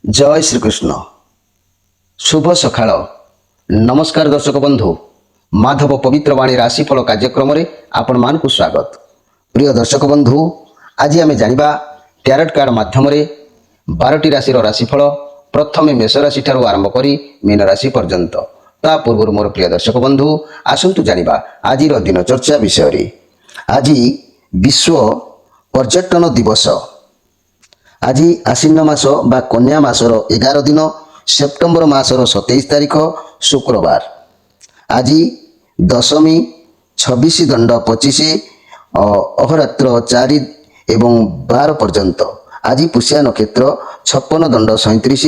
जय श्रीकृष्ण शुभ सकाळ नमस्कार दर्शक बंधु माधव पवित्र वाणी राशिफल कार्यक्रम रे आपण मानकु स्वागत। प्रिय दर्शक बंधु आज आम जानिबा टैरोट कार्ड माध्यम रे 12टी राशिर राशिफल प्रथमे मेष राशि ठारू आरंभ करी मीन राशि पर्यंत। ता पूर्व मोर प्रिय दर्शक बंधु आसंतु जानिबा आजिर दिन चर्चा विषय रे। आज विश्व पर्यटन दिवस। आज आश्विन मास बा कन्या मासर 11 दिन सेप्टेम्बर मासर 27 तारिख शुक्रवार। आज दशमी 26 दंड 25 अहोरात्र 4 एवं 12 पर्यंत। आज पुष्या नक्षत्र 56 दंड 37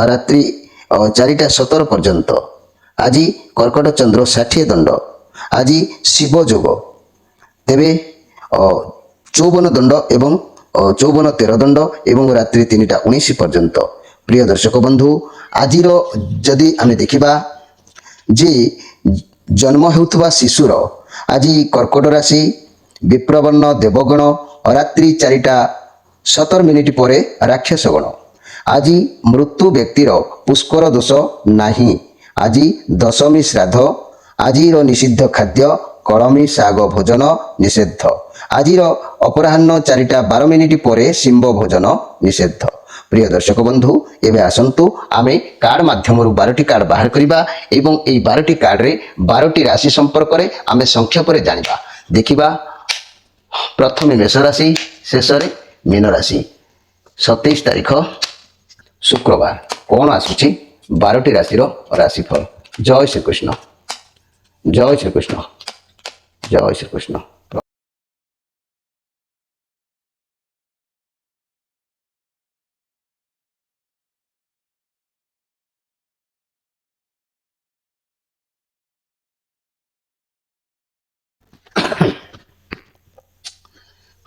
रात्रि 4टा 17 पर्यंत। आज कर्कट चंद्र 60 दंड। आज शिव जोग तेबे 54 दंड एवं 54 13 दंड एवं रात्रि 3टा 19 पर्यंत। प्रिय दर्शक बंधु आज जदि आम देखा जे जन्म होता शिशुर आज कर्कट राशि विप्रवर्ण देवगण रात्रि 4टा 17 मिनिट पर राक्षस गण। आज मृत्यु व्यक्तिर पुष्कर दोष नहीं। आज दशमी श्राद्ध। आज निषिद्ध खाद्य कलमी शाग भोजन निषेध। आज अपराह्न 4टा 12 मिनिट पर शिंब भोजन निषेध। प्रिय दर्शक बंधु एवं आसतु आमे कार्ड माध्यम 12टी कार्ड बाहर करवा एवं यही 12टी कार्ड रे 12टी राशि संपर्क में आमे संक्षेप में जानिबा। देखिबा प्रथम मेष राशि शेष मीन राशि 27 तारिख शुक्रवार कौन आसुची 12टी राशि राशिफल। जय श्रीकृष्ण जय श्रीकृष्ण जय श्रीकृष्ण।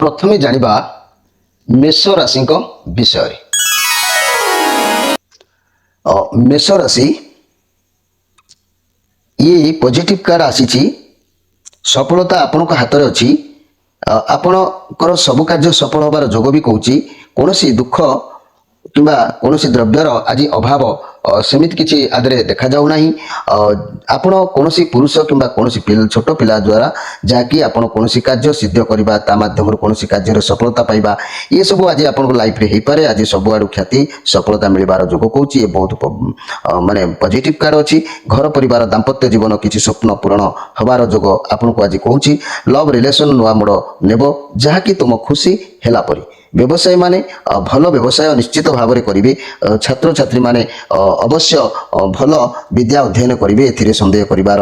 प्रथमे जानिबा मेष राशि विषय। मेष राशि ये पॉजिटिव कार्ड आसी सफलता आपण हाथ में अच्छी। आपणकर सब कार्य सफल होबार जोग भी कहूँ। कौन दुख कि कौन द्रव्यर आज अभाव सेमिति किसी आदरे देखा जाऊ नहीं। आपण कौन पुरुष कि कौन छोट पिला द्वारा जहाँकि आपण कौन कार्य सिद्ध करवा ता माध्यम कौन कार्य सफलता पाइबा ये सब आज आपण लाइफ रे पारे। आज सबुआड़ ख्याति सफलता मिलबार जोग कहूँ। ये बहुत माने पॉजिटिव कार्ड अच्छी। घर परिवार दाम्पत्य जीवन किसी स्वप्न पूरण हबार जोग आपन को आज कहूँ। लव रिलेशन नुआ मोड़ नेब जहाँकि तुम खुशी हेला परी। व्यवसायी माने भल व्यवसाय निश्चित भाव में करेंगे। छात्र छात्री माने अवश्य भल विद्या अध्ययन करेंगे एथिरे संदेह करिवार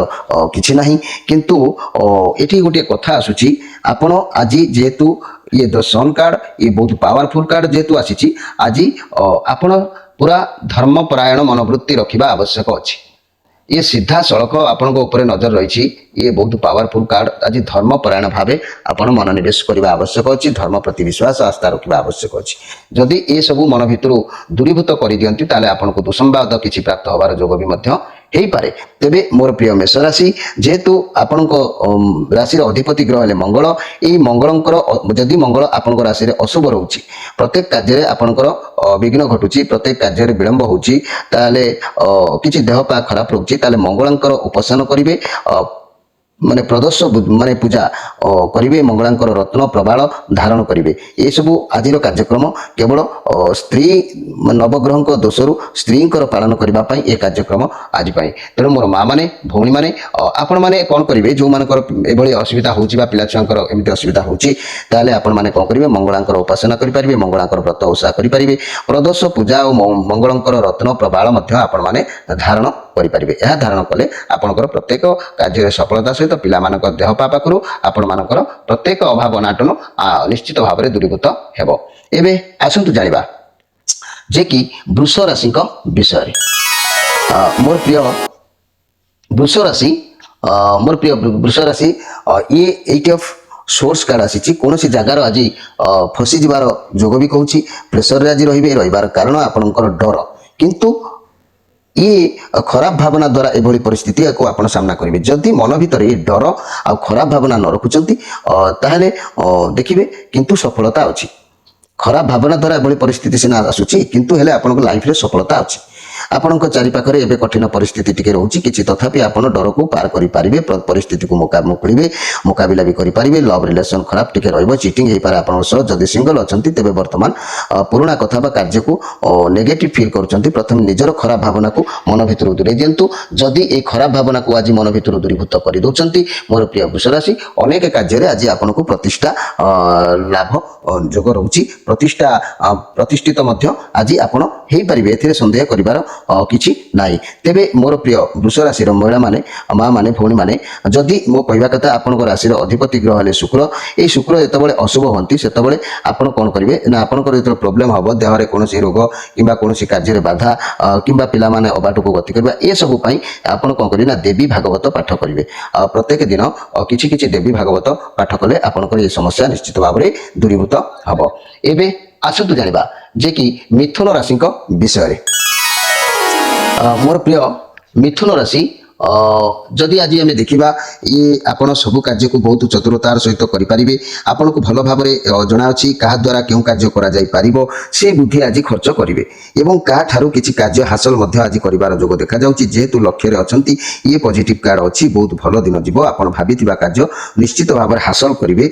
किछि नहीं। किंतु एठी गोटे कथा आसुची आपण आज जेहेतु ये द सन कार्ड ये बहुत पावरफुल कार्ड जेहेतु आसी आज आपण पूरा धर्मपरायण मनोवृत्ति रखिबा आवश्यक अछि। ये सीधा सड़क आपण ऊपर नजर रही। ये बहुत पावरफुल कार्ड आज धर्मपरायण भावे आपण मनोनिवेश करने आवश्यक अच्छी। धर्म प्रति विश्वास आस्था रखा आवश्यक अच्छी। जदि ये सब मन भितर दूरीभूत कर दियंती ताले आपण को दुसंवाद किसी प्राप्त होबार जोग भी मध्य हेई पारे। तेबे मोर प्रिय मेष राशि जेहेतु आपण राशि अधिपति ग्रह है मंगल। यही मंगलंकर जदि मंगल आपण राशि अशुभ रोचे प्रत्येक कार्य आपणकर विघ्न घटुची प्रत्येक कार्य विलंब होची ताले किसी देह पा खराब रोचे ताले मंगलंकर उपासना करिवे माने प्रदोष माने पूजा करिवे। मंगलांकर रत्न प्रबाल धारण करिवे। ये सब आजिर कार्यक्रम केवल स्त्री नवग्रह दोषरु स्त्री पालन करबा पई ए कार्यक्रम आज पाई। तेणु मोर माँ माने भौणी माने आपण माने कौन करिवे जो मानकर एभली असुविधा होची बा पिला छुआंकर एमिति असुविधा होची ताले आपण माने कौन करिवे मंगलांकर उपासना करि परिवे। मंगलांकर व्रत ओषा करि परिवे। प्रदोष पूजा और मंगलांकर रत्न प्रबाल मध्य आपण माने धारण करि परिवे। यह धारण कले आपणकर प्रत्येक कार्य सफलता सहित पिला मानक देह पा पाखरु आपण मानकर प्रत्येक अभाव अनाटन निश्चित भाव में दूरीभूत हेबो। एबे आसंतु जानिबा जे कि वृष राशि विषय। मोर प्रिय वृष राशि वृष राशि ये 8 ऑफ सोर्स कार्ड आसी। कौन सी जगार आज फसी जीवार जोग भी कहूँ। प्रेसर आज रही कारण आपणकर डर किंतु ये खराब भावना द्वारा एभली परिस्थिति को आपण सामना करेंगे। जदि मन भीतर ये डर आ खराब भावना न रखुचंती ताहले देखिबे किंतु सफलता अछि। ଖରାପ ଭାବନା ଦ୍ୱାରା ଏଭଳି ପରିସ୍ଥିତି ସିନା ଆସୁଛି, କିନ୍ତୁ ହେଲେ ଆପଣଙ୍କ ଲାଇଫରେ ସଫଳତା ଅଛି। ଆପଣଙ୍କ ଚାରିପାଖରେ ଏବେ କଠିନ ପରିସ୍ଥିତି ଟିକେ ରହୁଛି କିଛି, ତଥାପି ଆପଣ ଡରକୁ ପାର କରିପାରିବେ, ପରିସ୍ଥିତିକୁ ମୁକାବିଲା ବି କରିପାରିବେ। ଲଭ୍ ରିଲେସନ୍ ଖରାପ ଟିକେ ରହିବ, ଚିଟିଂ ହେଇପାରେ ଆପଣଙ୍କ ସହ। ଯଦି ସିଙ୍ଗଲ ଅଛନ୍ତି ତେବେ ବର୍ତ୍ତମାନ ପୁରୁଣା କଥା ବା କାର୍ଯ୍ୟକୁ ନେଗେଟିଭ୍ ଫିଲ୍ କରୁଛନ୍ତି, ପ୍ରଥମେ ନିଜର ଖରାପ ଭାବନାକୁ ମନ ଭିତରୁ ଦୂରେଇ ଦିଅନ୍ତୁ। ଯଦି এই ଖରାପ ଭାବନାକୁ ଆଜି ମନ ଭିତରୁ ଦୂରୀଭୂତ କରିଦେଉଛନ୍ତି ମୋର ପ୍ରିୟ ବୃଷ ରାଶି, ଅନେକ କାର୍ଯ୍ୟରେ ଆଜି ଆପଣଙ୍କୁ ପ୍ରତିଷ୍ଠା ଲାଭ ଯୋଗ ରହୁଛି। ପ୍ରତିଷ୍ଠିତ ମଧ୍ୟ ଆଜି ଆପଣ ହେଇପାରିବେ, ଏଥିରେ ସନ୍ଦେହ କରିବାର କିଛି ନାହିଁ। ତେବେ ମୋର ପ୍ରିୟ ବୃଷ ରାଶିର ମହିଳାମାନେ, ମା ମାନେ, ଭଉଣୀମାନେ, ଯଦି ମୋ କହିବା କଥା ଆପଣଙ୍କ ରାଶିର ଅଧିପତି ଗ୍ରହ ହେଲେ ଶୁକ୍ର, এই ଶୁକ୍ର ଯେତେବେଳେ ଅଶୁଭ ହୁଅନ୍ତି ସେତେବେଳେ ଆପଣ କ'ଣ କରିବେ ନା ଆପଣଙ୍କର ଯେତେବେଳେ ପ୍ରୋବ୍ଲେମ୍ ହେବ, ଦେହରେ କୌଣସି ରୋଗ କିମ୍ବା କୌଣସି କାର୍ଯ୍ୟରେ ବାଧା କିମ୍ବା ପିଲାମାନେ ଅବାଟକୁ ଗତି କରିବା, ଏସବୁ ପାଇଁ ଆପଣ କ'ଣ କରିବେ ନା ଦେବୀ ଭାଗବତ ପାଠ କରିବେ। ପ୍ରତ୍ୟେକ ଦିନ କିଛି କିଛି ଦେବୀ ଭାଗବତ ପାଠ କଲେ ଆପଣଙ୍କର এই ସମସ୍ୟା ନିଶ୍ଚିତ ଭାବରେ ଦୂରୀଭୂତ ହେବ। ଏବେ ଆସନ୍ତୁ ଜାଣିବା ଯେ କି ମିଥୁନ ରାଶିଙ୍କ ବିଷୟରେ। ମୋର ପ୍ରିୟ ମିଥୁନ ରାଶି, ଯଦି ଆଜି ଆମେ ଦେଖିବା, ଇଏ ଆପଣ ସବୁ କାର୍ଯ୍ୟକୁ ବହୁତ ଚତୁରତାର ସହିତ କରିପାରିବେ। ଆପଣଙ୍କୁ ଭଲ ଭାବରେ ଜଣାଅଛି କାହା ଦ୍ୱାରା କେଉଁ କାର୍ଯ୍ୟ କରାଯାଇପାରିବ, ସେ ବୁଦ୍ଧି ଆଜି ଖର୍ଚ୍ଚ କରିବେ ଏବଂ କାହାଠାରୁ କିଛି କାର୍ଯ୍ୟ ହାସଲ ମଧ୍ୟ ଆଜି କରିବାର ଯୋଗ ଦେଖାଯାଉଛି। ଯେହେତୁ ଲକ୍ଷ୍ୟରେ ଅଛନ୍ତି, ଇଏ ପଜିଟିଭ୍ କାର୍ଡ ଅଛି, ବହୁତ ଭଲ ଦିନ ଯିବ। ଆପଣ ଭାବିଥିବା କାର୍ଯ୍ୟ ନିଶ୍ଚିତ ଭାବରେ ହାସଲ କରିବେ।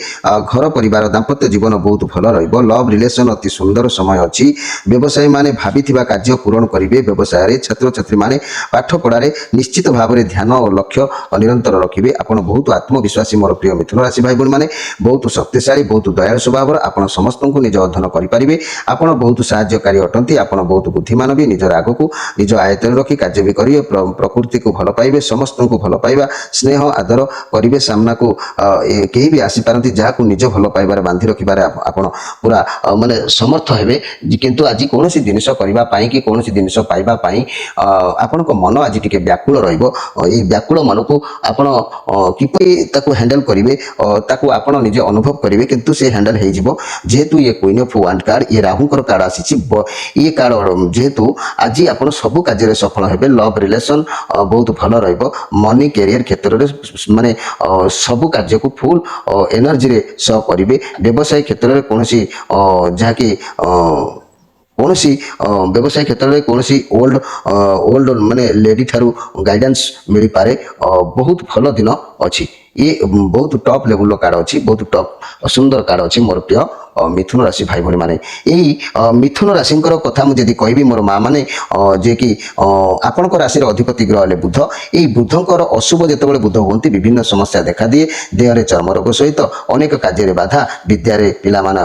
ଘର ପରିବାର ଦାମ୍ପତ୍ୟ ଜୀବନ ବହୁତ ଭଲ ରହିବ। ଲଭ୍ ରିଲେସନ୍ ଅତି ସୁନ୍ଦର ସମୟ ଅଛି। ବ୍ୟବସାୟୀମାନେ ଭାବିଥିବା କାର୍ଯ୍ୟ ପୂରଣ କରିବେ। ବ୍ୟବସାୟରେ ଛାତ୍ରଛାତ୍ରୀମାନେ ପାଠପଢ଼ାରେ ନିଶ୍ଚିତ ଭାବରେ ଧ୍ୟାନ ଓ ଲକ୍ଷ୍ୟ ନିରନ୍ତର ରଖିବେ। ଆପଣ ବହୁତ ଆତ୍ମବିଶ୍ୱାସୀ ମୋର ପ୍ରିୟ ମିଥୁନ ରାଶି ଭାଇ ଭଉଣୀମାନେ, ବହୁତ ଶକ୍ତିଶାଳୀ, ବହୁତ ଦୟାଳୁ ସ୍ୱଭାବର। ଆପଣ ସମସ୍ତଙ୍କୁ ନିଜ ଅଧୀନ କରିପାରିବେ। ଆପଣ ବହୁତ ସାହାଯ୍ୟକାରୀ ଅଟନ୍ତି। ଆପଣ ବହୁତ ବୁଦ୍ଧିମାନ ବି। ନିଜର ଆଗକୁ ନିଜ ଆୟତ୍ତରେ ରଖି କାର୍ଯ୍ୟ ବି କରିବେ। ପ୍ରକୃତିକୁ ଭଲ ପାଇବେ, ସମସ୍ତଙ୍କୁ ଭଲ ପାଇବା, ସ୍ନେହ ଆଦର କରିବେ। ସାମ୍ନାକୁ କେହି ବି ଆସିପାରନ୍ତି, ଯାହାକୁ ନିଜ ଭଲ ପାଇବାରେ ବାନ୍ଧି ରଖିବାରେ ଆପଣ ପୁରା ମାନେ ସମର୍ଥ ହେବେ। କିନ୍ତୁ ଆଜି କୌଣସି ଜିନିଷ କରିବା ପାଇଁ କି କୌଣସି ଜିନିଷ ପାଇବା ପାଇଁ ଆପଣଙ୍କ ମନ ଆଜି ଟିକେ ବ୍ୟାକୁଳ ରହିବ। এই ବ୍ୟାକୁଳ ମନକୁ ଆପଣ କିପରି ତାକୁ ହ୍ୟାଣ୍ଡେଲ କରିବେ, ତାକୁ ଆପଣ ନିଜେ ଅନୁଭବ କରିବେ, କିନ୍ତୁ ସେ ହ୍ୟାଣ୍ଡେଲ ହେଇଯିବ। ଯେହେତୁ ଇଏ କୁଇନ୍ ଅଫ୍ ୱାଣ୍ଡ କାର୍ଡ, ଇଏ ରାହୁଙ୍କର କାର୍ଡ ଆସିଛି। ଇଏ କାର୍ଡ ଯେହେତୁ ଆଜି ଆପଣ ସବୁ କାର୍ଯ୍ୟରେ ସଫଳ ହେବେ। ଲଭ୍ ରିଲେସନ୍ ବହୁତ ଭଲ ରହିବ। ମନି କ୍ୟାରିୟର କ୍ଷେତ୍ରରେ ମାନେ ସବୁ କାର୍ଯ୍ୟକୁ ଫୁଲ୍ ଏନର୍ଜିରେ ସହ କରିବେ। ବ୍ୟବସାୟ କ୍ଷେତ୍ରରେ କୌଣସି ଯାହାକି କୌଣସି ବ୍ୟବସାୟ କ୍ଷେତ୍ରରେ କୌଣସି ଓଲ୍ଡ ମାନେ ଲେଡି ଠାରୁ ଗାଇଡାନ୍ସ ମିଳିପାରେ। ବହୁତ ଭଲ ଦିନ ଅଛି। ଇଏ ବହୁତ ଟପ୍ ଲେଭେଲର କାର୍ଡ ଅଛି, ବହୁତ ଟପ୍ ସୁନ୍ଦର କାର୍ଡ ଅଛି ମୋର ପ୍ରିୟ ମିଥୁନ ରାଶି ଭାଇ ଭଉଣୀମାନେ। ଏଇ ମିଥୁନ ରାଶିଙ୍କର କଥା ମୁଁ ଯଦି କହିବି ମୋର ମା ମାନେ, ଯେ କି ଆପଣଙ୍କ ରାଶିର ଅଧିପତି ଗ୍ରହ ହେଲେ ବୁଧ। ଏଇ ବୁଧଙ୍କର ଅଶୁଭ ଯେତେବେଳେ ବୁଧ ହୁଅନ୍ତି, ବିଭିନ୍ନ ସମସ୍ୟା ଦେଖାଦିଏ। ଦେହରେ ଚର୍ମ ରୋଗ ସହିତ ଅନେକ କାର୍ଯ୍ୟରେ ବାଧା, ବିଦ୍ୟାରେ ପିଲାମାନେ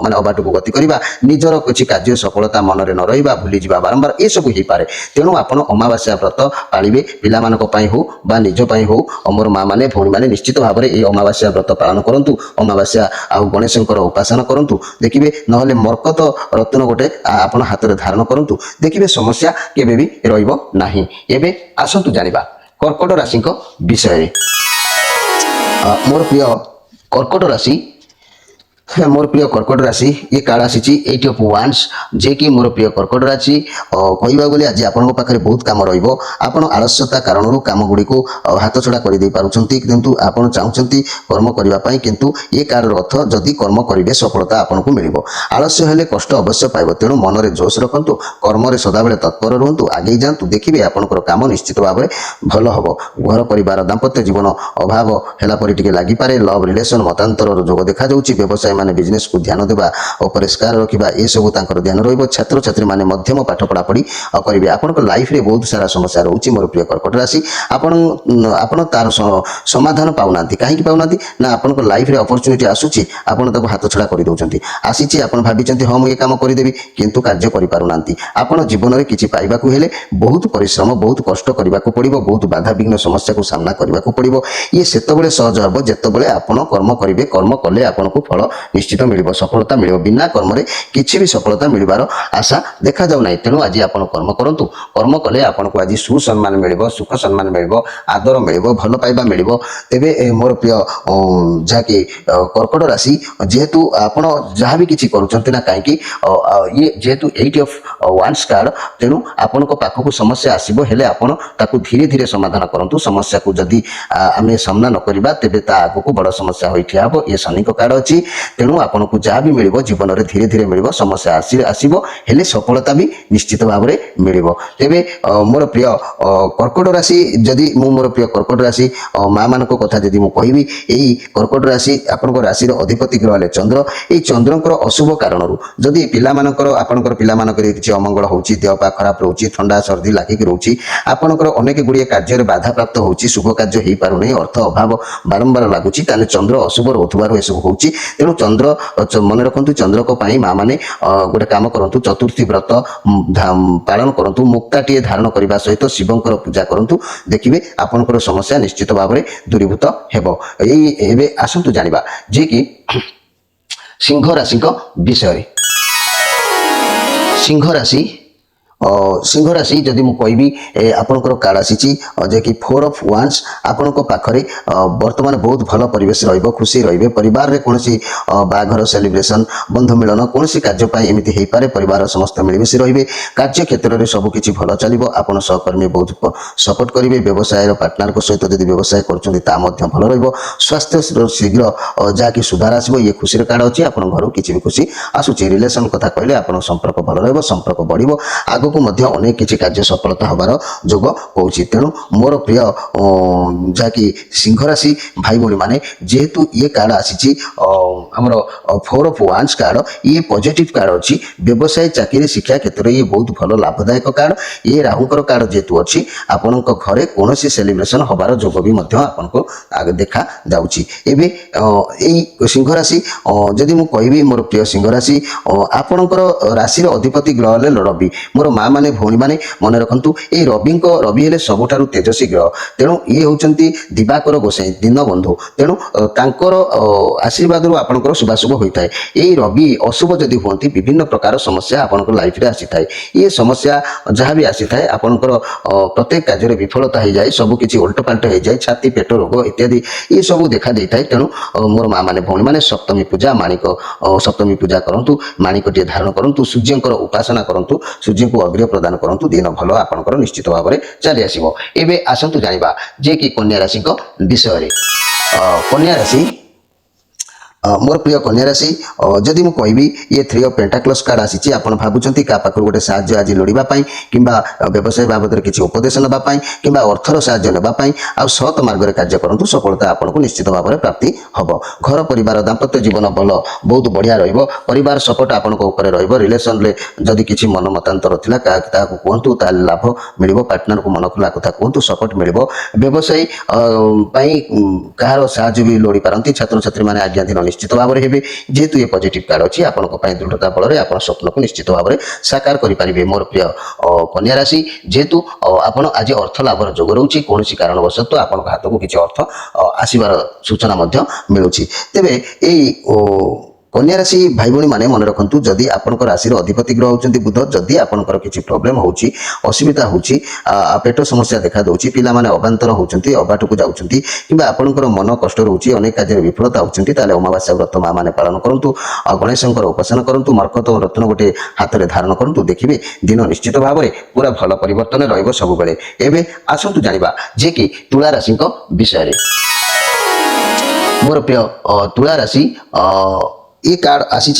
ମାନେ ଅବାଟକୁ ଗତି କରିବା, ନିଜର କିଛି କାର୍ଯ୍ୟ ସଫଳତା ମନରେ ନ ରହିବା, ଭୁଲିଯିବା ବାରମ୍ବାର, ଏସବୁ ହେଇପାରେ। ତେଣୁ ଆପଣ ଅମାବାସ୍ୟା ବ୍ରତ ପାଳିବେ। ପିଲାମାନଙ୍କ ପାଇଁ ହଉ ବା ନିଜ ପାଇଁ ହଉ, ମୋର ମା ମାନେ, ଭଉଣୀମାନେ ନିଶ୍ଚିତ ଭାବରେ এই ଅମାବାସ୍ୟା ବ୍ରତ ପାଳନ କରନ୍ତୁ। ଅମାବାସ୍ୟା ଆଉ ଗଣେଶଙ୍କର ଉପାସନା କରନ୍ତୁ। ଦେଖିବେ, ନହେଲେ ମର୍କତ ରତ୍ନ ଗୋଟେ ଆପଣ ହାତରେ ଧାରଣ କରନ୍ତୁ। ଦେଖିବେ ସମସ୍ୟା କେବେ ବି ରହିବ ନାହିଁ। ଏବେ ଆସନ୍ତୁ ଜାଣିବା କର୍କଟ ରାଶିଙ୍କ ବିଷୟରେ। ମୋର ପ୍ରିୟ କର୍କଟ ରାଶି, ମୋର ପ୍ରିୟ କର୍କଟ ରାଶି, ଏ କାର୍ଡ ଆସିଛି 8 ଅଫ୍ ୱାଣ୍ଡସ୍, ଯେ କି ମୋର ପ୍ରିୟ କର୍କଟ ରାଶି। କହିବାକୁ ଗଲେ ଆଜି ଆପଣଙ୍କ ପାଖରେ ବହୁତ କାମ ରହିବ। ଆପଣ ଆଳସ୍ୟତା କାରଣରୁ କାମଗୁଡ଼ିକୁ ହାତଛଡ଼ା କରିଦେଇ ପାରୁଛନ୍ତି, କିନ୍ତୁ ଆପଣ ଚାହୁଁଛନ୍ତି କର୍ମ କରିବା ପାଇଁ। କିନ୍ତୁ ଏ କାର୍ଡର ଅର୍ଥ, ଯଦି କର୍ମ କରିବେ ସଫଳତା ଆପଣଙ୍କୁ ମିଳିବ। ଆଳସ୍ୟ ହେଲେ କଷ୍ଟ ଅବଶ୍ୟ ପାଇବ। ତେଣୁ ମନରେ ଜୋଶ ରଖନ୍ତୁ, କର୍ମରେ ସଦାବେଳେ ତତ୍ପର ରୁହନ୍ତୁ, ଆଗେଇ ଯାଆନ୍ତୁ। ଦେଖିବେ ଆପଣଙ୍କର କାମ ନିଶ୍ଚିତ ଭାବରେ ଭଲ ହେବ। ଘର ପରିବାର ଦାମ୍ପତ୍ୟ ଜୀବନ ଅଭାବ ହେଲା ପରି ଟିକେ ଲାଗିପାରେ। ଲଭ୍ ରିଲେସନ୍ ମତାନ୍ତରର ଯୋଗ ଦେଖାଯାଉଛି। ବ୍ୟବସାୟ ମାନେ ବିଜନେସକୁ ଧ୍ୟାନ ଦେବା ଓ ପରିଷ୍କାର ରଖିବା, ଏସବୁ ତାଙ୍କର ଧ୍ୟାନ ରହିବ। ଛାତ୍ରଛାତ୍ରୀମାନେ ମଧ୍ୟମ ପାଠ ପଢ଼ାପଢ଼ି କରିବେ। ଆପଣଙ୍କ ଲାଇଫରେ ବହୁତ ସାରା ସମସ୍ୟା ରହୁଛି ମୋର ପ୍ରିୟ କର୍କଟ ରାଶି। ଆପଣ ତାର ସମାଧାନ ପାଉନାହାନ୍ତି। କାହିଁକି ପାଉନାହାନ୍ତି ନା ଆପଣଙ୍କ ଲାଇଫରେ ଅପରଚ୍ୟୁନିଟି ଆସୁଛି, ଆପଣ ତାକୁ ହାତଛଡ଼ା କରିଦେଉଛନ୍ତି। ଆସିଛି, ଆପଣ ଭାବିଛନ୍ତି ହଁ ମୁଁ ଏ କାମ କରିଦେବି, କିନ୍ତୁ କାର୍ଯ୍ୟ କରିପାରୁନାହାନ୍ତି। ଆପଣ ଜୀବନରେ କିଛି ପାଇବାକୁ ହେଲେ ବହୁତ ପରିଶ୍ରମ, ବହୁତ କଷ୍ଟ କରିବାକୁ ପଡ଼ିବ, ବହୁତ ବାଧାବିଘ୍ନ ସମସ୍ୟାକୁ ସାମ୍ନା କରିବାକୁ ପଡ଼ିବ। ଇଏ ସେତେବେଳେ ସହଜ ହେବ ଯେତେବେଳେ ଆପଣ କର୍ମ କରିବେ। କର୍ମ କଲେ ଆପଣଙ୍କୁ ଫଳ ନିଶ୍ଚିତ ମିଳିବ, ସଫଳତା ମିଳିବ। ବିନା କର୍ମରେ କିଛି ବି ସଫଳତା ମିଳିବାର ଆଶା ଦେଖାଯାଉ ନାହିଁ। ତେଣୁ ଆଜି ଆପଣ କର୍ମ କରନ୍ତୁ। କର୍ମ କଲେ ଆପଣଙ୍କୁ ଆଜି ସୁସମ୍ମାନ ମିଳିବ, ସୁଖ ସମ୍ମାନ ମିଳିବ, ଆଦର ମିଳିବ, ଭଲ ପାଇବା ମିଳିବ। ତେବେ ମୋର ପ୍ରିୟ ଯାହାକି କର୍କଟ ରାଶି, ଯେହେତୁ ଆପଣ ଯାହା ବି କିଛି କରୁଛନ୍ତି ନା କାହିଁକି, ଇଏ ଯେହେତୁ 8 ଅଫ୍ ୱାଣ୍ଡସ୍ କାର୍ଡ, ତେଣୁ ଆପଣଙ୍କ ପାଖକୁ ସମସ୍ୟା ଆସିବ, ହେଲେ ଆପଣ ତାକୁ ଧୀରେ ଧୀରେ ସମାଧାନ କରନ୍ତୁ। ସମସ୍ୟାକୁ ଯଦି ଆମେ ସାମ୍ନା ନ କରିବା, ତେବେ ତା ଆଗକୁ ବଡ଼ ସମସ୍ୟା ହୋଇ ଠିଆ ହେବ। ଇଏ ଶନିଙ୍କ କାର୍ଡ ଅଛି। ତେଣୁ ଆପଣଙ୍କୁ ଯାହା ବି ମିଳିବ ଜୀବନରେ ଧୀରେ ଧୀରେ ମିଳିବ, ସମସ୍ୟା ଆସିବ, ହେଲେ ସଫଳତା ବି ନିଶ୍ଚିତ ଭାବରେ ମିଳିବ। ତେବେ ମୋର ପ୍ରିୟ କର୍କଟ ରାଶି, ଯଦି ମୁଁ ମୋର ପ୍ରିୟ କର୍କଟ ରାଶି ମା ମାନଙ୍କ କଥା ଯଦି ମୁଁ କହିବି, ଏଇ କର୍କଟ ରାଶି ଆପଣଙ୍କ ରାଶିର ଅଧିପତି ଗ୍ରହ ହେଲେ ଚନ୍ଦ୍ର। ଏଇ ଚନ୍ଦ୍ରଙ୍କର ଅଶୁଭ କାରଣରୁ ଯଦି ପିଲାମାନଙ୍କର ଆପଣଙ୍କର ପିଲାମାନଙ୍କର କିଛି ଅମଙ୍ଗଳ ହେଉଛି, ଦେହ ପା ଖରାପ ରହୁଛି, ଥଣ୍ଡା ସର୍ଦ୍ଦି ଲାଗିକି ରହୁଛି, ଆପଣଙ୍କର ଅନେକ ଗୁଡ଼ିଏ କାର୍ଯ୍ୟରେ ବାଧାପ୍ରାପ୍ତ ହେଉଛି, ଶୁଭ କାର୍ଯ୍ୟ ହେଇପାରୁନି, ଅର୍ଥ ଅଭାବ ବାରମ୍ବାର ଲାଗୁଛି, ତାହେଲେ ଚନ୍ଦ୍ର ଅଶୁଭ ରହୁଥିବାରୁ ଏସବୁ ହେଉଛି। ତେଣୁ ଚନ୍ଦ୍ର ମନେ ରଖନ୍ତୁ, ଚନ୍ଦ୍ରଙ୍କ ପାଇଁ ମା ମାନେ ଗୋଟେ କାମ କରନ୍ତୁ, ଚତୁର୍ଥୀ ବ୍ରତ ପାଳନ କରନ୍ତୁ, ମୁକ୍ତାଟିଏ ଧାରଣ କରିବା ସହିତ ଶିବଙ୍କର ପୂଜା କରନ୍ତୁ, ଦେଖିବେ ଆପଣଙ୍କର ସମସ୍ୟା ନିଶ୍ଚିତ ଭାବରେ ଦୂରୀଭୂତ ହେବ। ଏବେ ଆସନ୍ତୁ ଜାଣିବା ଯେ କି ସିଂହ ରାଶିଙ୍କ ବିଷୟରେ। ସିଂହ ରାଶି ଯଦି ମୁଁ କହିବି, ଆପଣଙ୍କର କାର୍ଡ ଆସିଛି ଯେ କି 4 of Wands। ଆପଣଙ୍କ ପାଖରେ ବର୍ତ୍ତମାନ ବହୁତ ଭଲ ପରିବେଶ ରହିବ, ଖୁସି ରହିବେ, ପରିବାରରେ କୌଣସି ବାହାଘର ସେଲିବ୍ରେସନ, ବନ୍ଧୁ ମିଳନ, କୌଣସି କାର୍ଯ୍ୟ ପାଇଁ ଏମିତି ହେଇପାରେ, ପରିବାରର ସମସ୍ତେ ମିଳିମିଶି ରହିବେ, କାର୍ଯ୍ୟ କ୍ଷେତ୍ରରେ ସବୁ କିଛି ଭଲ ଚାଲିବ, ଆପଣ ସହକର୍ମୀ ବହୁତ ସପୋର୍ଟ କରିବେ, ବ୍ୟବସାୟର ପାର୍ଟନରଙ୍କ ସହିତ ଯଦି ବ୍ୟବସାୟ କରୁଛନ୍ତି ତାହା ମଧ୍ୟ ଭଲ ରହିବ, ସ୍ୱାସ୍ଥ୍ୟ ଶୀଘ୍ର ଯାହାକି ସୁଧାର ଆସିବ, ଇଏ ଖୁସିର କାର୍ଡ ଅଛି, ଆପଣଙ୍କ ଘରକୁ କିଛି ବି ଖୁସି ଆସୁଛି। ରିଲେସନ କଥା କହିଲେ ଆପଣଙ୍କ ସମ୍ପର୍କ ଭଲ ରହିବ, ସମ୍ପର୍କ ବଢିବ, ଆଗକୁ ମଧ୍ୟ ଅନେକ କିଛି କାର୍ଯ୍ୟ ସଫଳତା ହେବାର ଯୋଗ କହୁଛି। ତେଣୁ ମୋର ପ୍ରିୟ ଯାହାକି ସିଂହ ରାଶି ଭାଇ ଭଉଣୀ ମାନେ, ଯେହେତୁ ଇଏ କାର୍ଡ ଆସିଛି ଆମର 4 of Wands କାର୍ଡ, ଇଏ ପଜିଟିଭ କାର୍ଡ ଅଛି, ବ୍ୟବସାୟ, ଚାକିରି, ଶିକ୍ଷା କ୍ଷେତ୍ରରେ ଇଏ ବହୁତ ଭଲ ଲାଭଦାୟକ କାର୍ଡ। ଇଏ ରାହୁଙ୍କର କାର୍ଡ ଯେହେତୁ ଅଛି, ଆପଣଙ୍କ ଘରେ କୌଣସି ସେଲିବ୍ରେସନ ହବାର ଯୋଗ ବି ମଧ୍ୟ ଆପଣଙ୍କୁ ଦେଖା ଯାଉଛି। ଏବେ ଏଇ ସିଂହ ରାଶି ଯଦି ମୁଁ କହିବି, ମୋର ପ୍ରିୟ ସିଂହ ରାଶି, ଆପଣଙ୍କର ରାଶିର ଅଧିପତି ଗ୍ରହ ହେଲେ ରବି। ମୋର ମା ମାନେ, ଭଉଣୀ ମାନେ ମନେ ରଖନ୍ତୁ, ଏଇ ରବି ହେଲେ ସବୁଠାରୁ ତେଜସ୍ୱୀ ଗ୍ରହ। ତେଣୁ ଇଏ ହେଉଛନ୍ତି ଦିବାକର ଗୋସାଇଁ, ଦୀନବନ୍ଧୁ। ତେଣୁ ତାଙ୍କର ଆଶୀର୍ବାଦରୁ ଆପଣଙ୍କର ଶୁଭାଶୁଭ ହୋଇଥାଏ। ଏଇ ରବି ଅଶୁଭ ଯଦି ହୁଅନ୍ତି, ବିଭିନ୍ନ ପ୍ରକାର ସମସ୍ୟା ଆପଣଙ୍କ ଲାଇଫରେ ଆସିଥାଏ। ଇଏ ସମସ୍ୟା ଯାହା ବି ଆସିଥାଏ, ଆପଣଙ୍କର ପ୍ରତ୍ୟେକ କାର୍ଯ୍ୟରେ ବିଫଳତା ହେଇଯାଏ, ସବୁ କିଛି ଓଲଟପାଲଟ ହେଇଯାଏ, ଛାତି ପେଟ ରୋଗ ଇତ୍ୟାଦି ଏ ସବୁ ଦେଖା ଦେଇଥାଏ। ତେଣୁ ମୋର ମା ମାନେ, ଭଉଣୀ ମାନେ ସପ୍ତମୀ ପୂଜା, ସପ୍ତମୀ ପୂଜା କରନ୍ତୁ, ମାଣିକଟିଏ ଧାରଣ କରନ୍ତୁ, ସୂର୍ଯ୍ୟଙ୍କର ଉପାସନା କରନ୍ତୁ, ସୂର୍ଯ୍ୟଙ୍କୁ ଅର୍ଘ୍ୟ ପ୍ରଦାନ କରନ୍ତୁ, ଦିନ ଭଲ ଆପଣଙ୍କର ନିଶ୍ଚିତ ଭାବରେ ଚାଲି ଆସିବ। ଏବେ ଆସନ୍ତୁ ଜାଣିବା ଯେ କି କନ୍ୟା ରାଶିଙ୍କ ବିଷୟରେ। କନ୍ୟା ରାଶି, ମୋର ପ୍ରିୟ କନ୍ୟା ରାଶି, ଯଦି ମୁଁ କହିବି, ଇଏ 3 of Pentacles କାର୍ଡ ଆସିଛି। ଆପଣ ଭାବୁଛନ୍ତି କାହା ପାଖରୁ ଗୋଟେ ସାହାଯ୍ୟ ଆଜି ଲୋଡ଼ିବା ପାଇଁ, କିମ୍ବା ବ୍ୟବସାୟ ବାବଦରେ କିଛି ଉପଦେଶ ନେବା ପାଇଁ, କିମ୍ବା ଅର୍ଥର ସାହାଯ୍ୟ ନେବା ପାଇଁ, ଆଉ ସତ ମାର୍ଗରେ କାର୍ଯ୍ୟ କରନ୍ତୁ, ସଫଳତା ଆପଣଙ୍କୁ ନିଶ୍ଚିତ ଭାବରେ ପ୍ରାପ୍ତି ହେବ। ଘର ପରିବାର ଦାମ୍ପତ୍ୟ ଜୀବନ ଭଲ, ବହୁତ ବଢ଼ିଆ ରହିବ, ପରିବାର ସପୋର୍ଟ ଆପଣଙ୍କ ଉପରେ ରହିବ। ରିଲେସନରେ ଯଦି କିଛି ମନ ମତାନ୍ତର ଥିଲା, ତାହାକୁ କୁହନ୍ତୁ, ତାହେଲେ ଲାଭ ମିଳିବ। ପାର୍ଟନରକୁ ମନ ଖୋଲା କଥା କୁହନ୍ତୁ, ସପୋର୍ଟ ମିଳିବ। ବ୍ୟବସାୟୀ ପାଇଁ କାହାର ସାହାଯ୍ୟ ବି ଲୋଡ଼ି ପାରନ୍ତି। ଛାତ୍ରଛାତ୍ରୀମାନେ ଆଜ୍ଞାଧୀନ ନିଶ୍ଚିତ ଭାବରେ ହେବେ। ଯେହେତୁ ଏ ପଜିଟିଭ କାର୍ଡ ଅଛି, ଆପଣଙ୍କ ପାଇଁ ଦୃଢ଼ତା ବଳରେ ଆପଣ ସ୍ୱପ୍ନକୁ ନିଶ୍ଚିତ ଭାବରେ ସାକାର କରିପାରିବେ। ମୋର ପ୍ରିୟ କନ୍ୟା ରାଶି, ଯେହେତୁ ଆପଣ ଆଜି ଅର୍ଥ ଲାଭର ଯୋଗ ରହୁଛି, କୌଣସି କାରଣବଶତଃ ଆପଣଙ୍କ ହାତକୁ କିଛି ଅର୍ଥ ଆସିବାର ସୂଚନା ମଧ୍ୟ ମିଳୁଛି। ତେବେ ଏଇ କନ୍ୟା ରାଶି ଭାଇ ଭଉଣୀ ମାନେ ମନେ ରଖନ୍ତୁ, ଯଦି ଆପଣଙ୍କ ରାଶିର ଅଧିପତି ଗ୍ରହ ହେଉଛନ୍ତି ବୁଧ, ଯଦି ଆପଣଙ୍କର କିଛି ପ୍ରୋବ୍ଲେମ ହେଉଛି, ଅସୁବିଧା ହେଉଛି, ପେଟ ସମସ୍ୟା ଦେଖା ଦେଉଛି, ପିଲାମାନେ ଅବାନ୍ତର ହେଉଛନ୍ତି, ଅବାଟକୁ ଯାଉଛନ୍ତି, କିମ୍ବା ଆପଣଙ୍କର ମନ କଷ୍ଟ ରହୁଛି, ଅନେକ କାର୍ଯ୍ୟରେ ବିଫଳତା ହେଉଛନ୍ତି, ତାହେଲେ ଅମାବାସ୍ୟା ବ୍ରତ ମା ମାନେ ପାଳନ କରନ୍ତୁ, ଗଣେଶଙ୍କର ଉପାସନା କରନ୍ତୁ, ମରକତ ରତ୍ନ ଗୋଟେ ହାତରେ ଧାରଣ କରନ୍ତୁ, ଦେଖିବେ ଦିନ ନିଶ୍ଚିତ ଭାବରେ ପୁରା ଭଲ ପରିବର୍ତ୍ତନ ରହିବ ସବୁବେଳେ। ଏବେ ଆସନ୍ତୁ ଜାଣିବା ଯେ କି ତୁଳା ରାଶିଙ୍କ ବିଷୟରେ। ମୋର ପ୍ରିୟ ତୁଳା ରାଶି, ये कार्ड आसी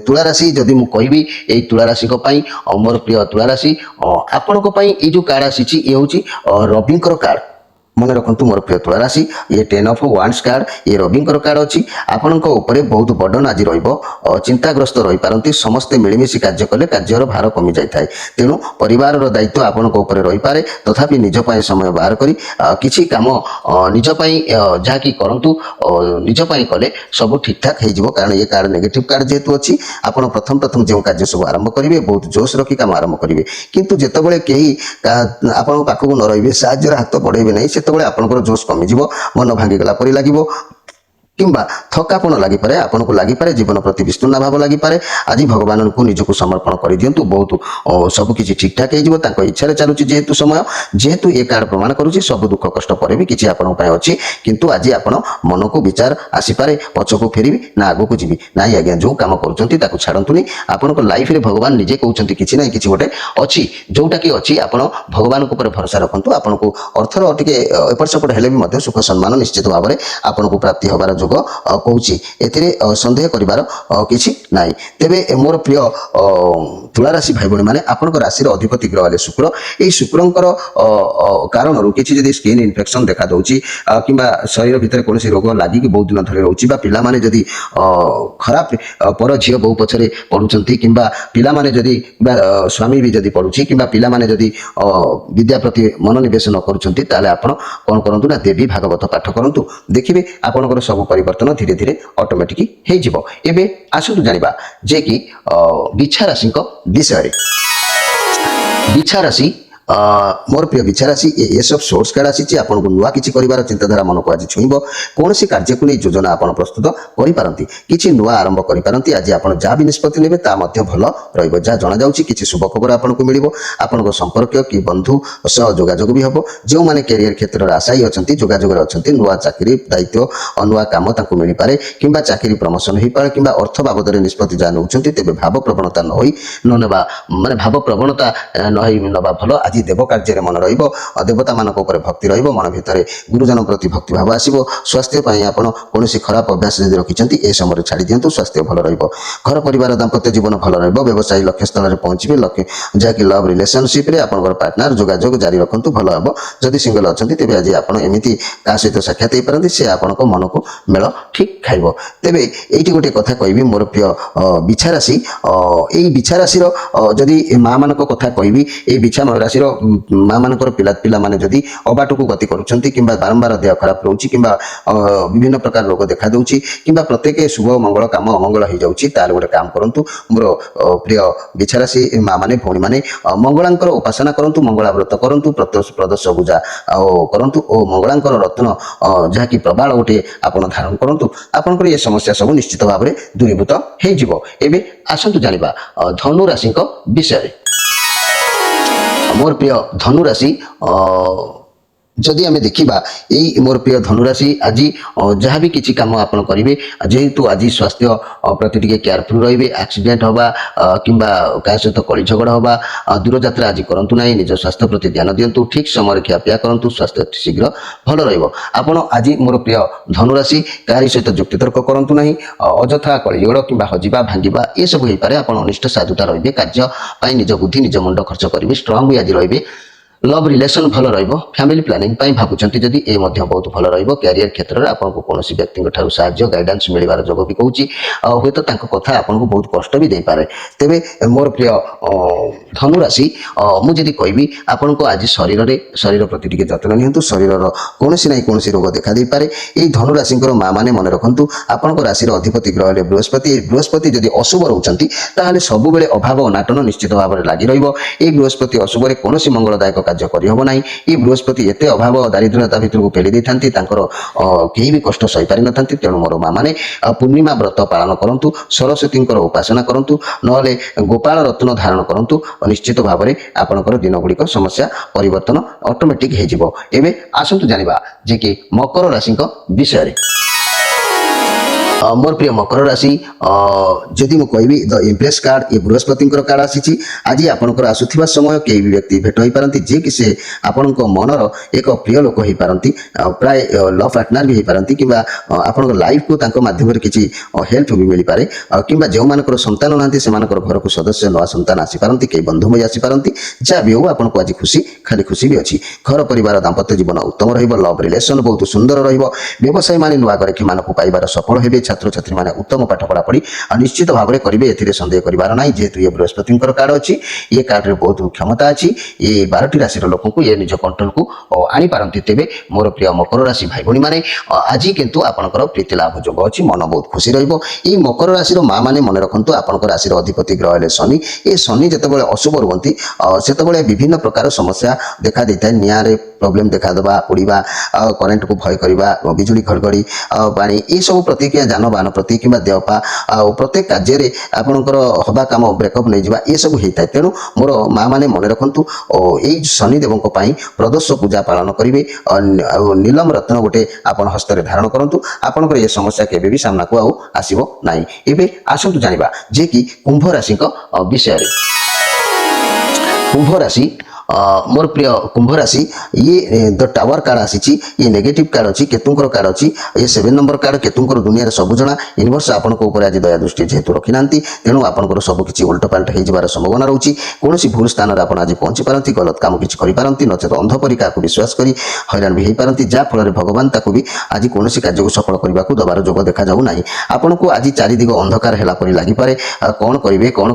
तुला राशि जदि मु कहबी ए तुला राशि मोर प्रिय तुला राशि आपण ये जो कार्ड आसी ये हूँ रविंकर कार्ड मन रखु मोर प्रिय तुला राशि ये 10 of Wands कार्ड ये रविंकर कार्ड अच्छी आपण बहुत बर्डन आज चिंताग्रस्त रही पारती समस्ते मिलमिशि कार्य कले कार्यर भार कमी जाए तेणु परिवार दायित्व आपण रही पारे तथापि निजपाई समय बाहर करी किसी काम निजपाई जहाँकि करंतु निजपाई कले सब ठीक ठाक हो कारण ये कार्ड नेगेटिव कार्ड जेहेतु अच्छी आपण प्रथम प्रथम जो कार्य सब आरंभ करेंगे बहुत जोश रखी काम आरंभ करेंगे किंतु जितेबाला कहीं आपण पाखक न रही साहय हाथ बढ़ेबे नहीं से आपंकर जोश कमिज मन भांगीगला परी लगे किंबा थकापण लगिपे आपन को लगिपे जीवन प्रति विस्तृर्ण भाव लगिपे आज भगवान को निजक समर्पण कर दिंतु बहुत सबकि ठीक ठाक हो इच्छा चलुची जेहेतु समय जेहेतु ये कार्ड प्रमाण करुच्ची सब दुख कष्ट पर भी किसी आपण अच्छी किंतु आज आप मन को विचार आसीपे पछक फेरी ना आग को जी ना आज्ञा जो कम कर छाड़तुनि आपण लाइफ रे भगवान निजे कहते किसी ना कि गोटे अच्छी जोटा कि अच्छी आप भगवान भरोसा रखु आपन को अर्थर टे एपट सेपट हेले भी सुख सम्मान निश्चित भाव में आपन को प्राप्ति होबार ଯୋଗ କହୁଛି, ଏଥିରେ ସନ୍ଦେହ କରିବାର କିଛି ନାହିଁ। ତେବେ ମୋର ପ୍ରିୟ ତୁଳା ରାଶି ଭାଇ ଭଉଣୀ ମାନେ, ଆପଣଙ୍କ ରାଶିର ଅଧିପତି ଗ୍ରହ ହେଲେ ଶୁକ୍ର। ଏହି ଶୁକ୍ରଙ୍କର କାରଣରୁ କିଛି ଯଦି ସ୍କିନ୍ ଇନଫେକ୍ସନ ଦେଖାଦେଉଛି କିମ୍ବା ଶରୀର ଭିତରେ କୌଣସି ରୋଗ ଲାଗିକି ବହୁତ ଦିନ ଧରି ରହୁଛି, ବା ପିଲାମାନେ ଯଦି ଖରାପ ପର ଝିଅ ବୋଉ ପଛରେ ପଢୁଛନ୍ତି, କିମ୍ବା ପିଲାମାନେ ଯଦି ବା ସ୍ୱାମୀ ବି ଯଦି ପଢୁଛି, କିମ୍ବା ପିଲାମାନେ ଯଦି ବିଦ୍ୟା ପ୍ରତି ମନୋନିବେଶ ନ କରୁଛନ୍ତି, ତାହେଲେ ଆପଣ କ'ଣ କରନ୍ତୁ ନା ଦେବୀ ଭାଗବତ ପାଠ କରନ୍ତୁ, ଦେଖିବେ ଆପଣଙ୍କର ସବୁ ପରିବର୍ତ୍ତନ ଧୀରେ ଧୀରେ ଅଟୋମେଟିକ ହେଇଯିବ। ଏବେ ଆସନ୍ତୁ ଜାଣିବା ଯେ କି ବିଛା ରାଶିଙ୍କ ବିଷୟରେ। ବିଛା ରାଶି ମୋର ପ୍ରିୟ ବିଛା ରାଶି ଏସ୍ ଅଫ୍ ସୋର୍ସ କାର୍ଡ ଆସିଛି। ଆପଣଙ୍କୁ ନୂଆ କିଛି କରିବାର ଚିନ୍ତାଧାରା ମନକୁ ଆଜି ଛୁଇଁବ। କୌଣସି କାର୍ଯ୍ୟକୁ ନେଇ ଯୋଜନା ଆପଣ ପ୍ରସ୍ତୁତ କରିପାରନ୍ତି, କିଛି ନୂଆ ଆରମ୍ଭ କରିପାରନ୍ତି। ଆଜି ଆପଣ ଯାହା ବି ନିଷ୍ପତ୍ତି ନେବେ ତାହା ମଧ୍ୟ ଭଲ ରହିବ। ଯାହା ଜଣାଯାଉଛି କିଛି ଶୁଭ ଖବର ଆପଣଙ୍କୁ ମିଳିବ। ଆପଣଙ୍କ ସମ୍ପର୍କୀୟ କି ବନ୍ଧୁ ସହ ଯୋଗାଯୋଗ ବି ହେବ। ଯେଉଁମାନେ କ୍ୟାରିୟର କ୍ଷେତ୍ରରେ ଆଶାୟୀ ଅଛନ୍ତି, ଯୋଗାଯୋଗରେ ଅଛନ୍ତି, ନୂଆ ଚାକିରି ଦାୟିତ୍ୱ ନୂଆ କାମ ତାଙ୍କୁ ମିଳିପାରେ, କିମ୍ବା ଚାକିରି ପ୍ରମୋଶନ ହେଇପାରେ, କିମ୍ବା ଅର୍ଥ ବାବଦରେ ନିଷ୍ପତ୍ତି ଯାହା ନେଉଛନ୍ତି, ତେବେ ଭାବ ପ୍ରବଣତା ନ ନେବା, ମାନେ ଭାବ ପ୍ରବଣତା ନେବା ଭଲ। ଆଜି ଦେବ କାର୍ଯ୍ୟରେ ମନ ରହିବ, ଦେବତାମାନଙ୍କ ଉପରେ ଭକ୍ତି ରହିବ, ମନ ଭିତରେ ଗୁରୁଜନ ପ୍ରତି ଭକ୍ତି ଭାବ ଆସିବ। ସ୍ୱାସ୍ଥ୍ୟ ପାଇଁ ଆପଣ କୌଣସି ଖରାପ ଅଭ୍ୟାସ ଯଦି ରଖିଛନ୍ତି ଏ ସମୟରେ ଛାଡ଼ି ଦିଅନ୍ତୁ, ସ୍ୱାସ୍ଥ୍ୟ ଭଲ ରହିବ। ଘର ପରିବାର ଦାମ୍ପତ୍ୟ ଜୀବନ ଭଲ ରହିବ। ବ୍ୟବସାୟୀ ଲକ୍ଷ୍ୟସ୍ଥଳରେ ପହଞ୍ଚିବେ, ଯାହାକି ଲଭ୍ ରିଲେସନସିପ୍ରେ ଆପଣଙ୍କର ପାର୍ଟନର ଯୋଗାଯୋଗ ଜାରି ରଖନ୍ତୁ, ଭଲ ହେବ। ଯଦି ସିଙ୍ଗଲ ଅଛନ୍ତି ତେବେ ଆଜି ଆପଣ ଏମିତି କାହା ସହିତ ସାକ୍ଷାତ ହେଇପାରନ୍ତି, ସେ ଆପଣଙ୍କ ମନକୁ ମେଳ ଠିକ୍ ଖାଇବ। ତେବେ ଏଇଠି ଗୋଟେ କଥା କହିବି ମୋର ପ୍ରିୟ ବିଛା ରାଶି, ଏଇ ବିଛା ରାଶିର ଯଦି ମା ମାନଙ୍କ କଥା କହିବି, ଏଇ ବିଛା ରାଶିର ମା ମାନଙ୍କର ପିଲାମାନେ ଯଦି ଅବାଟକୁ ଗତି କରୁଛନ୍ତି, କିମ୍ବା ବାରମ୍ବାର ଦେହ ଖରାପ ରହୁଛି, କିମ୍ବା ବିଭିନ୍ନ ପ୍ରକାର ରୋଗ ଦେଖାଦେଉଛି, କିମ୍ବା ପ୍ରତ୍ୟେକ ଶୁଭ ମଙ୍ଗଳ କାମ ଅମଙ୍ଗଳ ହେଇଯାଉଛି, ତାହେଲେ ଗୋଟେ କାମ କରନ୍ତୁ ମୋର ପ୍ରିୟ ବିଛା ରାଶି ମା ମାନେ ଭଉଣୀ ମାନେ, ମଙ୍ଗଳାଙ୍କର ଉପାସନା କରନ୍ତୁ, ମଙ୍ଗଳା ବ୍ରତ କରନ୍ତୁ, ପ୍ରଦୋଷ ପୂଜା କରନ୍ତୁ, ଓ ମଙ୍ଗଳାଙ୍କର ରତ୍ନ ଯାହାକି ପ୍ରବାଳ ଗୋଟେ ଆପଣ ଧାରଣ କରନ୍ତୁ। ଆପଣଙ୍କର ଏ ସମସ୍ୟା ସବୁ ନିଶ୍ଚିତ ଭାବରେ ଦୂରୀଭୂତ ହେଇଯିବ। ଏବେ ଆସନ୍ତୁ ଜାଣିବା ଧନୁ ରାଶିଙ୍କ ବିଷୟରେ। ମୋର ପ୍ରିୟ ଧନୁ ରାଶି, ଯଦି ଆମେ ଦେଖିବା ଏଇ ମୋର ପ୍ରିୟ ଧନୁରାଶି, ଆଜି ଯାହା ବି କିଛି କାମ ଆପଣ କରିବେ, ଯେହେତୁ ଆଜି ସ୍ୱାସ୍ଥ୍ୟ ପ୍ରତି ଟିକେ କେୟାରଫୁଲ ରହିବେ। ଆକ୍ସିଡେଣ୍ଟ ହେବା କିମ୍ବା କାହା ସହିତ କଳି ଝଗଡ଼ା ହେବା, ଦୂରଯାତ୍ରା ଆଜି କରନ୍ତୁ ନାହିଁ। ନିଜ ସ୍ୱାସ୍ଥ୍ୟ ପ୍ରତି ଧ୍ୟାନ ଦିଅନ୍ତୁ, ଠିକ୍ ସମୟରେ ଖିଆପିଆ କରନ୍ତୁ, ସ୍ୱାସ୍ଥ୍ୟ ଶୀଘ୍ର ଭଲ ରହିବ। ଆପଣ ଆଜି ମୋର ପ୍ରିୟ ଧନୁରାଶି କାହାରି ସହିତ ଯୁକ୍ତିତର୍କ କରନ୍ତୁ ନାହିଁ। ଅଯଥା କଳିଝଗଡ଼ କିମ୍ବା ହଜିବା ଭାଙ୍ଗିବା ଏସବୁ ହେଇପାରେ। ଆପଣ ଅନିଷ୍ଟ ସାଧୁତା ରହିବେ। କାର୍ଯ୍ୟ ପାଇଁ ନିଜ ବୁଦ୍ଧି ନିଜ ମୁଣ୍ଡ ଖର୍ଚ୍ଚ କରିବେ। ଷ୍ଟ୍ରଙ୍ଗ ବି ଆଜି ରହିବେ। ଲଭ୍ ରିଲେସନ ଭଲ ରହିବ। ଫ୍ୟାମିଲି ପ୍ଲାନିଂ ପାଇଁ ଭାବୁଛନ୍ତି ଯଦି ଏ ମଧ୍ୟ ବହୁତ ଭଲ ରହିବ। କ୍ୟାରିୟର କ୍ଷେତ୍ରରେ ଆପଣଙ୍କୁ କୌଣସି ବ୍ୟକ୍ତିଙ୍କ ଠାରୁ ସାହାଯ୍ୟ ଗାଇଡାନ୍ସ ମିଳିବାର ଯୋଗ ବି କହୁଛି। ହୁଏତ ତାଙ୍କ କଥା ଆପଣଙ୍କୁ ବହୁତ କଷ୍ଟ ବି ଦେଇପାରେ। ତେବେ ମୋର ପ୍ରିୟ ଧନୁ ରାଶି, ମୁଁ ଯଦି କହିବି ଆପଣଙ୍କୁ ଆଜି ଶରୀର ପ୍ରତି ଟିକେ ଯତ୍ନ ନିଅନ୍ତୁ। ଶରୀରର କୌଣସି ନାହିଁ କୌଣସି ରୋଗ ଦେଖା ଦେଇପାରେ। ଏଇ ଧନୁ ରାଶିଙ୍କର ମା ମାନେ ମନେ ରଖନ୍ତୁ, ଆପଣଙ୍କ ରାଶିର ଅଧିପତି ଗ୍ରହ ହେଲେ ବୃହସ୍ପତି। ବୃହସ୍ପତି ଯଦି ଅଶୁଭ ରହୁଛନ୍ତି ତାହେଲେ ସବୁବେଳେ ଅଭାବ ଅନାଟନ ନିଶ୍ଚିତ ଭାବରେ ଲାଗି ରହିବ। ଏଇ ବୃହସ୍ପତି ଅଶୁଭରେ କୌଣସି ମଙ୍ଗଳଦାୟକ କାର୍ଯ୍ୟ କରିହେବ ନାହିଁ। ଏଇ ବୃହସ୍ପତି ଏତେ ଅଭାବ ଦାରିଦ୍ର୍ୟତା ଭିତରକୁ ପେଲି ଦେଇଥାନ୍ତି, ତାଙ୍କର କେହି ବି କଷ୍ଟ ସହିପାରିନଥାନ୍ତି। ତେଣୁ ମୋର ମା ମାନେ ପୂର୍ଣ୍ଣିମା ବ୍ରତ ପାଳନ କରନ୍ତୁ, ସରସ୍ୱତୀଙ୍କର ଉପାସନା କରନ୍ତୁ, ନହେଲେ ଗୋପାଳ ରତ୍ନ ଧାରଣ କରନ୍ତୁ। ନିଶ୍ଚିତ ଭାବରେ ଆପଣଙ୍କର ଦିନ ଗୁଡ଼ିକ ସମସ୍ୟା ପରିବର୍ତ୍ତନ ଅଟୋମେଟିକ ହେଇଯିବ। ଏବେ ଆସନ୍ତୁ ଜାଣିବା ଯେ କି ମକର ରାଶିଙ୍କ ବିଷୟରେ। ମୋର ପ୍ରିୟ ମକର ରାଶି, ଯଦି ମୁଁ କହିବି ଦ ଇମ୍ପ୍ରେସ୍ କାର୍ଡ, ଏ ବୃହସ୍ପତିଙ୍କର କାର୍ଡ ଆସିଛି। ଆଜି ଆପଣଙ୍କର ଆସୁଥିବା ସମୟ କେହି ବି ବ୍ୟକ୍ତି ଭେଟ ହୋଇପାରନ୍ତି, ଯିଏକି ସେ ଆପଣଙ୍କ ମନର ଏକ ପ୍ରିୟ ଲୋକ ହେଇପାରନ୍ତି, ପ୍ରାୟ ଲଭ୍ ପାର୍ଟନର ବି ହେଇପାରନ୍ତି, କିମ୍ବା ଆପଣଙ୍କ ଲାଇଫକୁ ତାଙ୍କ ମାଧ୍ୟମରେ କିଛି ହେଲ୍ପ ବି ମିଳିପାରେ, କିମ୍ବା ଯେଉଁମାନଙ୍କର ସନ୍ତାନ ନାହାନ୍ତି ସେମାନଙ୍କର ଘରକୁ ସଦସ୍ୟ ନୂଆ ସନ୍ତାନ ଆସିପାରନ୍ତି, କେହି ବନ୍ଧୁମୟ ଆସିପାରନ୍ତି। ଯାହା ବି ହେଉ ଆପଣଙ୍କୁ ଆଜି ଖାଲି ଖୁସି ବି ଅଛି। ଘର ପରିବାର ଦାମ୍ପତ୍ୟ ଜୀବନ ଉତ୍ତମ ରହିବ। ଲଭ୍ ରିଲେସନ ବହୁତ ସୁନ୍ଦର ରହିବ। ବ୍ୟବସାୟୀମାନେ ନୂଆ ଗରାଖୀମାନଙ୍କୁ ପାଇବାର ସଫଳ ହେବେ। ଛାତ୍ରଛାତ୍ରୀମାନେ ଉତ୍ତମ ପାଠ ପଢ଼ାପଢ଼ି ନିଶ୍ଚିତ ଭାବରେ କରିବେ, ଏଥିରେ ସନ୍ଦେହ କରିବାର ନାହିଁ। ଯେହେତୁ ଏ ବୃହସ୍ପତିଙ୍କର କାର୍ଡ ଅଛି, ଏ କାର୍ଡରେ ବହୁତ କ୍ଷମତା ଅଛି। ଏ 12ଟି ରାଶିର ଲୋକଙ୍କୁ ଏ ନିଜ କଣ୍ଟ୍ରୋଲକୁ ଆଣିପାରନ୍ତି। ତେବେ ମୋର ପ୍ରିୟ ମକର ରାଶି ଭାଇ ଭଉଣୀ ମାନେ, ଆଜି କିନ୍ତୁ ଆପଣଙ୍କର ପ୍ରୀତି ଲାଭ ଯୋଗ ଅଛି, ମନ ବହୁତ ଖୁସି ରହିବ। ଏଇ ମକର ରାଶିର ମା ମାନେ ମନେ ରଖନ୍ତୁ, ଆପଣଙ୍କ ରାଶିର ଅଧିପତି ଗ୍ରହ ହେଲେ ଶନି। ଏ ଶନି ଯେତେବେଳେ ଅଶୁଭ ରୁହନ୍ତି ସେତେବେଳେ ବିଭିନ୍ନ ପ୍ରକାର ସମସ୍ୟା ଦେଖା ଦେଇଥାଏ। ନିଆଁରେ ପ୍ରୋବ୍ଲେମ ଦେଖାଦେବା, ପୋଡ଼ିବା, କରେଣ୍ଟକୁ ଭୟ କରିବା, ବିଜୁଳି ଘଡ଼ଘଡ଼ି, ପାଣି, ଏସବୁ ପ୍ରତିକ୍ରିୟା ଯାନବାହନ ପ୍ରତି କିମ୍ବା ଦେହପା ଆଉ ପ୍ରତ୍ୟେକ କାର୍ଯ୍ୟରେ ଆପଣଙ୍କର ହବା କାମ ବ୍ରେକଅପ୍ ନେଇଯିବା ଏସବୁ ହେଇଥାଏ। ତେଣୁ ମୋର ମା ମାନେ ମନେ ରଖନ୍ତୁ, ଏଇ ଶନିଦେବଙ୍କ ପାଇଁ ପ୍ରଦୋଷ ପୂଜା ପାଳନ କରିବେ। ଆଉ ନୀଲମ ରତ୍ନ ଗୋଟେ ଆପଣ ହସ୍ତରେ ଧାରଣ କରନ୍ତୁ। ଆପଣଙ୍କର ଏ ସମସ୍ୟା କେବେ ବି ସାମ୍ନାକୁ ଆଉ ଆସିବ ନାହିଁ। ଏବେ ଆସନ୍ତୁ ଜାଣିବା ଯେ କି କୁମ୍ଭ ରାଶିଙ୍କ ବିଷୟରେ। କୁମ୍ଭ ରାଶି, मोर प्रिय कुंभ राशि ये द टावर कार्ड आसी ये नेगेटिव कार्ड अच्छी केतुंकर कार्ड अच्छी ये 7 नंबर कार्ड केतुंकर दुनिया सबुजना यूनिवर्स आपण उपर आज दया दृष्टि जेहेतु रखी ना तेणु आपंकर सबकि उल्टपाल्ट हो संभावना रोचे कौन भूल स्थान में आज पहुंची पारती गलत काम किसी करपारती नचेत अंधपरी क्या विश्वास कर हैरान भी हो पारती जहाँफल भगवान ताकू भी आज कौन कार्य को सफल करने को दबार जोग देखा जाऊ ना आपन को आज चारिदिग अंधकार है लगिपे कौन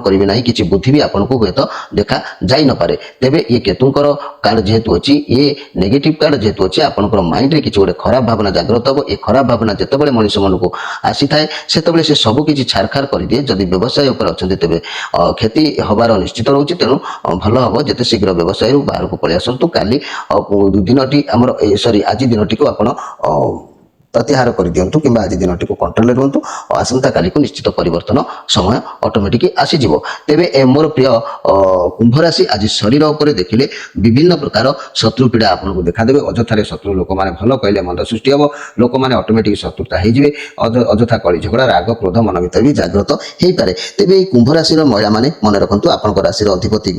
करेंगे ना कि बुद्धि भी आपको हुए तो देखा जाई न पारे तेबे ये केतुंकर कार्ड जेहेतु अच्छी ये नेगेटिव कार्ड जेहेतु अच्छी आपंकर माइंड रे किसी गोटे खराब भावना जागृत हम ये खराब भावना जितेबाला मनुष्य मन को आसी थाए से सबकि छाड़खाड़ कर दिए जदि व्यवसाय उपर अच्छा तेज क्षति हबार निश्चित रोचे तेणु भल हम जिते शीघ्र व्यवसाय बाहर को पलि आसतु काली दिन आमर सॉरी आज दिन टी आप प्रत्याहार कर दिंतु कि आज दिन टी कंट्रोल रुहतु और आसंता काली को निश्चित परिवर्तन समय ऑटोमेटिक आसीज तेरे मोर प्रिय कुंभ राशि आज शरीर उपर देखिले विभिन्न प्रकार शत्रु पीड़ा आपको देखादेवे अजथार शत्रु लोक मैंने भल कहले मंद सृष्टि हम लोक मैंने ऑटोमेटिक शत्रुता हो अजथा कली झगड़ा राग क्रोध मन भर भी जागृत हो पारे तेरे कुंभ राशि महिला मैंने मन रखु आप राशि अधिपति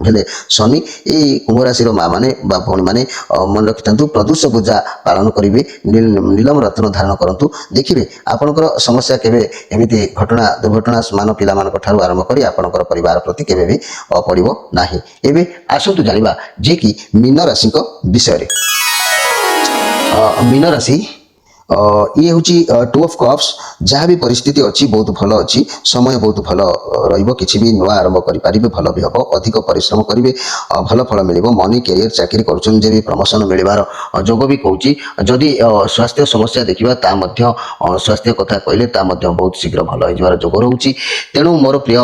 हेले शनि ये कुंभ राशि माँ मैंने भौणी मैंने मन रखि था प्रदोष पूजा पालन करेंगे नीलम रत्न धारण करूँ देखिए आपंकर समस्या केवे एमती घटना दुर्घटना मान पिला आरंभ कर आपंकर परिवार प्रति केवे भी पड़ो ना एवं आसतु जाना जे कि मीन राशि विषय मीन राशि ये हूँ 2 ऑफ कप्स जहाँ भी परिस्थिति अच्छी बहुत भल अच्छी समय बहुत भल रही भी नुआ आरंभ करें भल भी हम अधिक परिश्रम करेंगे भल फल मिल मनी कैरियर चाकरी कर प्रमोशन मिलबार जोग भी कौच जदि स्वास्थ्य समस्या देखा स्वास्थ्य कथा कहले बहुत शीघ्र भल हो जोग रोचे तेणु मोर प्रिय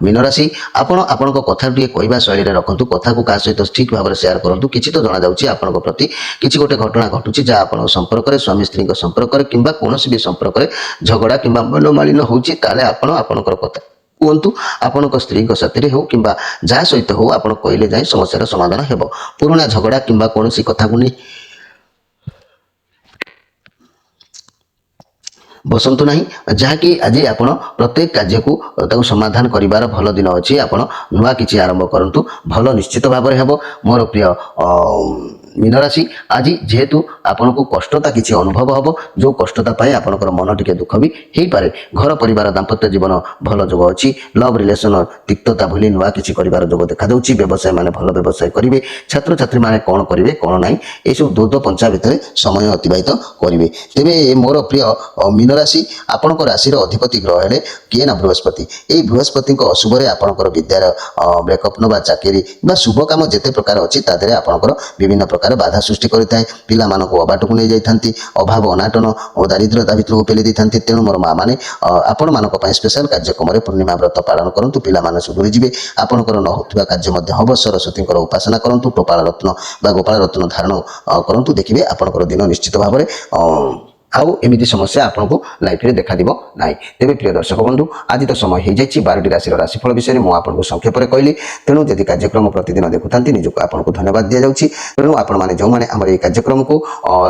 मीन राशि आपण कथा टे कहवा शैली रखु कथा को क्या सहित ठीक भाव में सेयार करूँ किसी तो जना जाऊँगी आपण प्रति किसी गोटे घटना घटुची जहाँ आप संपर्क स्वामी स्त्री संपर्क कि कौन भी संपर्क झगड़ा कि मनोमालिन होती आपणकर कथा कहतु आपण स्त्री साथी हो कि जहाँ सहित हो आप कहले जाए समस्यार समाधान हो पुराणा झगड़ा कि कौन कथा को नहीं बसंतु नहीं जहाँकि आज आप प्रत्येक कार्य को समाधान करिवार भल दिन अच्छी आप नुआ किसी आरंभ करूँ भल निश्चित भाव में हम मोर प्रिय मीन राशि आज जेहेतु आपन को कष्टता किसी अनुभव हम जो कष्टता पाए आपंकर मन टे दुख भी हो पारे घर परिवार दाम्पत्य जीवन भल जोग अच्छी लव रिलेसन तिक्तता भूली नुआ किसी कर जोग देखा व्यवसाय मैंने भल व्यवसाय करेंगे छात्र छात्री मैंने कौन करेंगे कौन ना ये सब दूध पंचा भितर समय अतिबाहित करेंगे तेरे मोर प्रिय मीन राशि आपण राशि अधिपति ग्रह है किए ना बृहस्पति ये बृहस्पति अशुभ आपंकर विद्यार ब्रेकअप ना चाकरी शुभ कम जिते प्रकार अच्छी तादे आपंकर विभिन्न प्रकार बाधा सृष्टि करें पिला अबाट को नहीं जाती अभाव अनाटन और दारिद्रता भितर पेली दी तेणु मोर माँ मैंने आपण मान स्पेशल कार्यक्रम पूर्णिमा व्रत पालन करूँ पिला सुधरी जी आपंकर न होता कार्य हम सरस्वती उपासना करूँ टोपाल रत्न गोपाल रत्न धारण करूँ देखिए आपंकर दिन निश्चित भाव में आउ एमती समस्या आपको लाइफ में देखा ना तेरे प्रिय दर्शक बंधु आज तो समय हो जाए 12टी राशि राशिफल विषय में मुझे संक्षेप में कहली तेणु जदि कार्यक्रम प्रतिदिन देखुता निजक आपको धन्यवाद दि जाऊँगी तेणु आपने जो मैंने आम कार्यक्रम को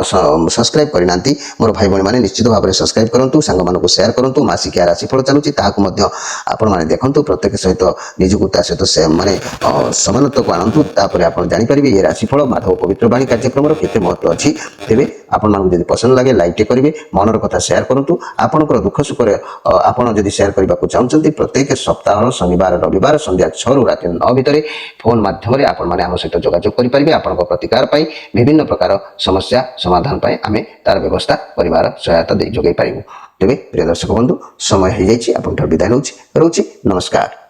सब्सक्राइब करना मोर भाई भाई मैंने निश्चित भाव में सब्सक्राइब करूँ सांग मानक सेयार करूँ मासिकिया राशिफल चलुची आपने देखूँ प्रत्येक सहित निजक सहित माने समानता को आणतु आप जापर ये राशिफल माधव पवित्र बाणी कार्यक्रम केते महत्व अच्छी तेज आपको पसंद लगे लाइक करेंगे मनर कथा सेयार करूँ आपंकर दुख सुख आपड़ जदि सेयार करने को चाहते प्रत्येक सप्ताह शनिवार रविवार संध्या 6 ରୁ राति 9 भितर फोन माध्यम आम सहित जोगाजोग करेंगे आपण प्रतिकार विभिन्न प्रकार समस्या समाधान आम तार व्यवस्था कर सहायता जोगे पारू तेरे प्रिय दर्शक बंधु समय हो जाए विदाय रोचे नमस्कार।